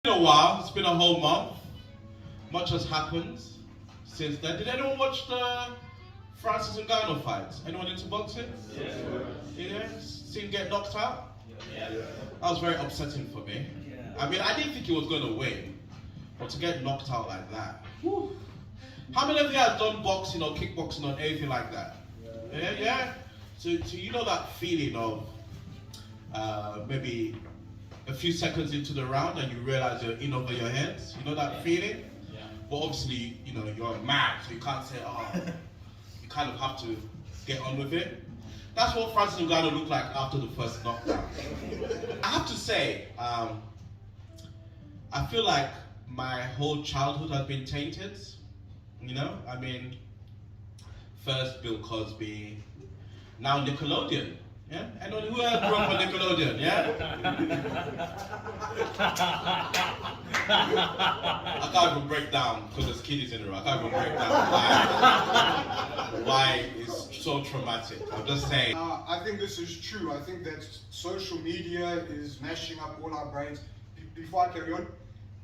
a while, it's been a whole month. Much has happened since then. Did anyone watch the Francis and Ngannou fights? Anyone into boxing? Yeah. Yeah? See him get knocked out? Yeah. That was very upsetting for me. I mean, I didn't think he was going to win, but to get knocked out like that. Whew. How many of you have done boxing or kickboxing or anything like that? Yeah? So you know that feeling of maybe a few seconds into the round and you realize you're in over your heads? You know that feeling? Yeah. But obviously, you know, you're mad, so you can't say, oh, you kind of have to get on with it. That's what Francis Ngannou looked like after the first knockdown. I have to say, I feel like my whole childhood has been tainted. You know, I mean, first Bill Cosby, now Nickelodeon. Yeah? Anyone who ever grew up on Nickelodeon, yeah? I can't even break down, because there's kiddies in the room, I can't even break down why it's so traumatic. I'm just saying. I think this is true. I think that social media is mashing up all our brains. Before I carry on,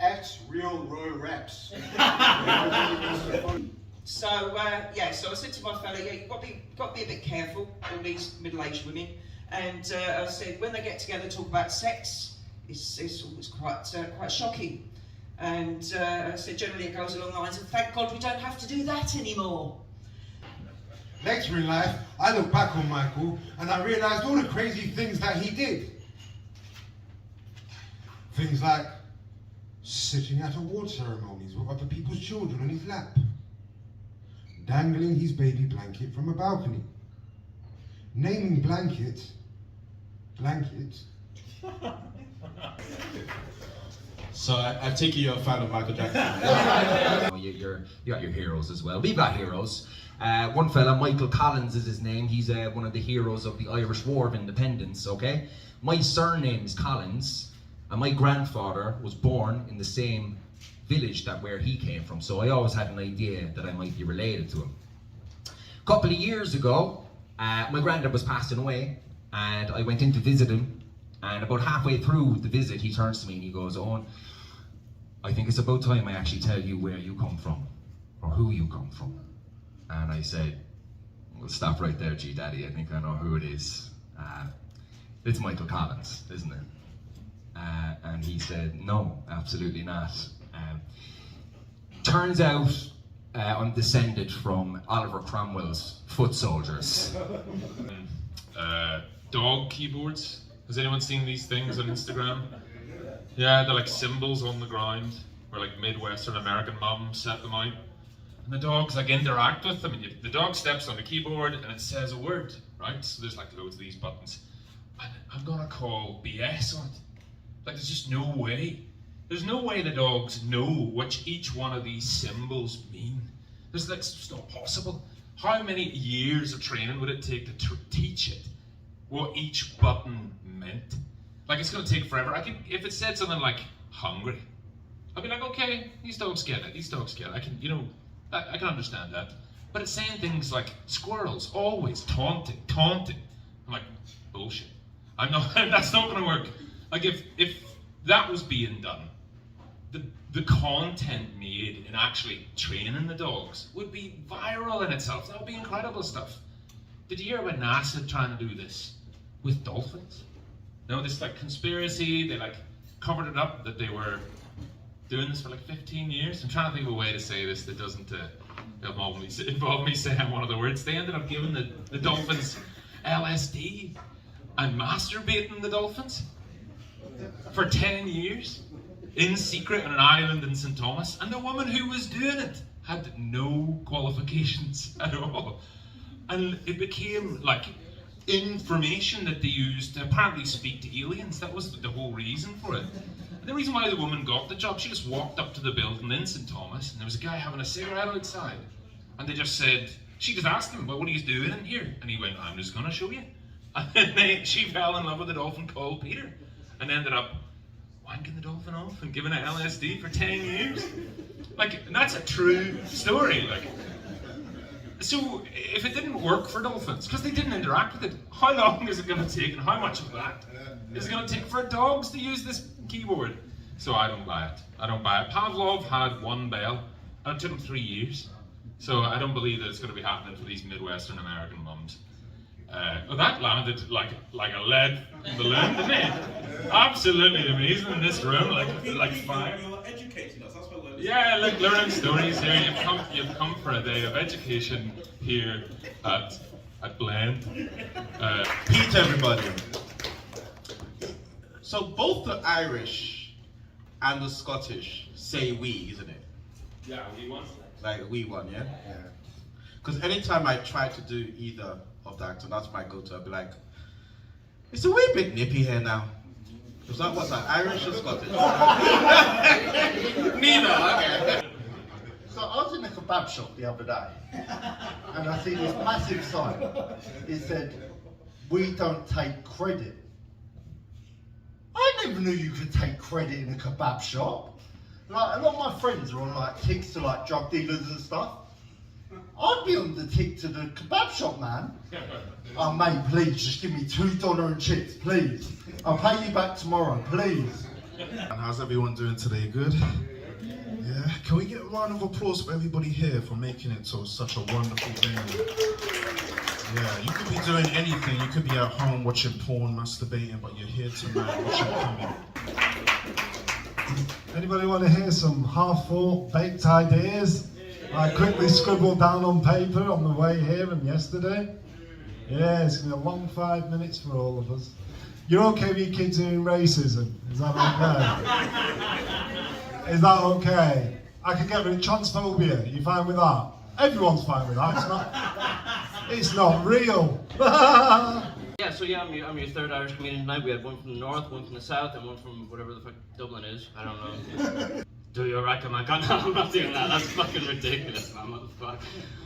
at Real Row Raps. So I said to my fella, you've got to be a bit careful, all these middle-aged women. And I said, when they get together to talk about sex, it's quite shocking. And I said, generally it goes along the lines of, thank God we don't have to do that anymore. Later in life, I look back on Michael and I realised all the crazy things that he did. Things like sitting at award ceremonies with other people's children on his lap, dangling his baby blanket from a balcony, naming blanket. So I take it you're a fan of Michael Jackson. You got your heroes as well. We've got heroes. One fella, Michael Collins is his name. He's one of the heroes of the Irish War of Independence, okay? My surname is Collins, and my grandfather was born in the same village where he came from, so I always had an idea that I might be related to him. A couple of years ago, my granddad was passing away, and I went in to visit him, and about halfway through the visit, he turns to me and he goes, Owen, I think it's about time I actually tell you where you come from, or who you come from. And I said, well, stop right there, G Daddy, I think I know who it is. It's Michael Collins, isn't it? And he said, no, absolutely not. Turns out I'm descended from Oliver Cromwell's foot soldiers. Dog keyboards. Has anyone seen these things on Instagram? Yeah, they're like symbols on the ground, where like Midwestern American mums set them out. And the dogs like interact with them. And the dog steps on the keyboard and it says a word, right? So there's like loads of these buttons. And I'm gonna call BS on it. Like there's just no way. There's no way the dogs know what each one of these symbols mean. It's just not possible. How many years of training would it take to teach it what each button meant? Like it's gonna take forever. If it said something like hungry, I'd be like, okay, these dogs get it. These dogs get it. I can understand that. But it's saying things like squirrels, always taunting. I'm like, bullshit. That's not gonna work. Like if that was being done, the content made in actually training the dogs would be viral in itself. That would be incredible stuff. Did you hear about NASA trying to do this with dolphins? No, this like conspiracy, they like covered it up that they were doing this for like 15 years. I'm trying to think of a way to say this that doesn't involve me saying one of the words. They ended up giving the dolphins LSD and masturbating the dolphins for 10 years in secret on an island in St. Thomas, and the woman who was doing it had no qualifications at all, and it became like information that they used to apparently speak to aliens. That was the whole reason for it. And the reason why the woman got the job, she just walked up to the building in St. Thomas and there was a guy having a cigarette outside, and they just said, she just asked him, well, what are you doing in here? And he went, I'm just gonna show you. And then she fell in love with a dolphin called Peter and ended up wanking the dolphin off and giving it LSD for 10 years. Like, that's a true story. Like, so if it didn't work for dolphins, because they didn't interact with it, how long is it going to take, and how much of that is it going to take for dogs to use this keyboard? So I don't buy it. I don't buy it. Pavlov had one bail, and it took him 3 years. So I don't believe that it's going to be happening for these Midwestern American mums. Well, that landed like a lead balloon, didn't it? Absolutely amazing in this room, like fire. You're educating us. That's what we're listening. Yeah, like learning stories here. You've come for a day of education here at Blend. Pete, everybody. So both the Irish and the Scottish say we, isn't it? Yeah, we want. Like we won, yeah? Yeah. Because anytime I try to do either of that, and that's my go-to, I'll be like, it's a wee bit nippy here now. Is that what's that, Irish or Scottish? Neither, okay. So I was in a kebab shop the other day, and I see this massive sign. It said, "We don't take credit." I never knew you could take credit in a kebab shop. Like, a lot of my friends are on like ticks to like drug dealers and stuff. I'd be on the tick to the kebab shop, man. Oh mate, please, just give me $2 and chips, please. I'll pay you back tomorrow, please. And how's everyone doing today? Good? Yeah? Can we get a round of applause for everybody here for making it to such a wonderful venue? Yeah, you could be doing anything. You could be at home watching porn, masturbating, but you're here tonight watching comedy. Anybody want to hear some half-thought, baked ideas I quickly scribbled down on paper on the way here and yesterday? Yeah, it's going to be a long 5 minutes for all of us. You're okay with your kids doing racism? Is that okay? Is that okay? I can get rid of transphobia. You fine with that? Everyone's fine with that. It's not real. Yeah, so yeah, I'm your third Irish comedian tonight. We had one from the north, one from the south, and one from whatever the fuck Dublin is. I don't know. Do you reckon I got? No, I'm not doing that. That's fucking ridiculous, man. What the fuck?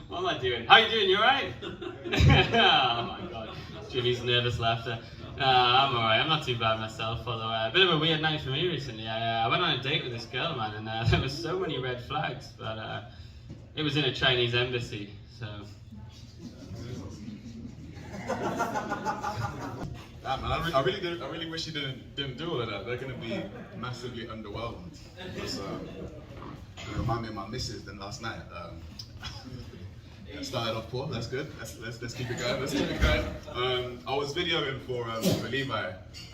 What am I doing? How you doing? You alright? Oh my god. Jimmy's nervous laughter. I'm alright. I'm not too bad myself. Although a bit of a weird night for me recently. I went on a date with this girl, man, and there was so many red flags. But it was in a Chinese embassy, so. Man, I really wish you didn't do all of that. They're gonna be massively underwhelmed. Because you remind me of my missus than last night. Started off poor. That's good. Let's keep it going. Let's keep it going. I was videoing for Levi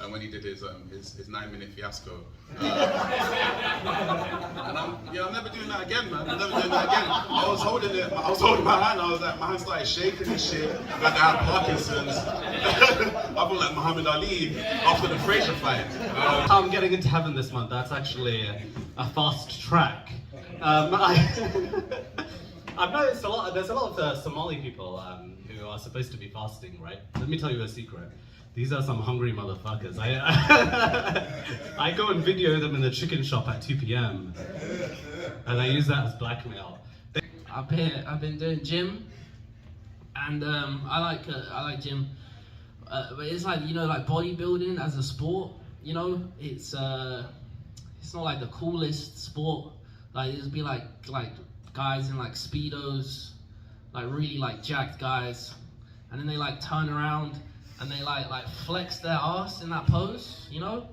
when he did his 9-minute fiasco. And I'm never doing that again, man. I'm never doing that again. I was holding my hand. I was like, my hand started shaking and shit. Like I had Parkinson's. I feel like Muhammad Ali after the Fraser fight. I'm getting into heaven this month. That's actually a fast track. I've noticed there's a lot of Somali people who are supposed to be fasting, right? Let me tell you a secret. These are some hungry motherfuckers. I go and video them in the chicken shop at 2 p.m. and I use that as blackmail. I've been doing gym, and I like gym, but it's like, you know, like bodybuilding as a sport. You know, it's not like the coolest sport. Like it'd be like guys in like speedos, like really like jacked guys, and then they like turn around and they like flex their ass in that pose, you know?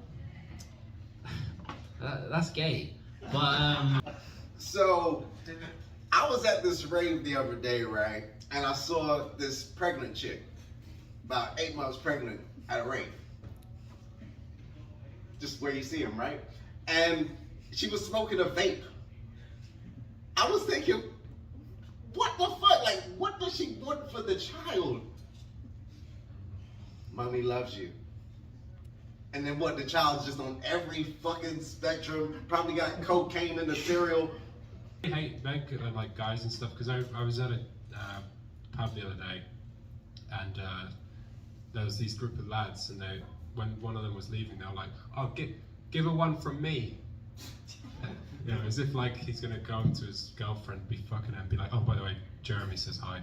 That's gay. But So I was at this rave the other day, right? And I saw this pregnant chick, about 8 months pregnant, at a rave. Just where you see them, right? And she was smoking a vape. I was thinking, what the fuck? Like, what does she want for the child? Mommy loves you. And then what, the child's just on every fucking spectrum, probably got cocaine in the cereal. I hate like guys and stuff, because I was at a pub the other day, and there was these group of lads, and when one of them was leaving, they were like, "Oh, give her one from me." You know, as if like he's gonna go to his girlfriend, be fucking her, and be like, "Oh, by the way, Jeremy says hi."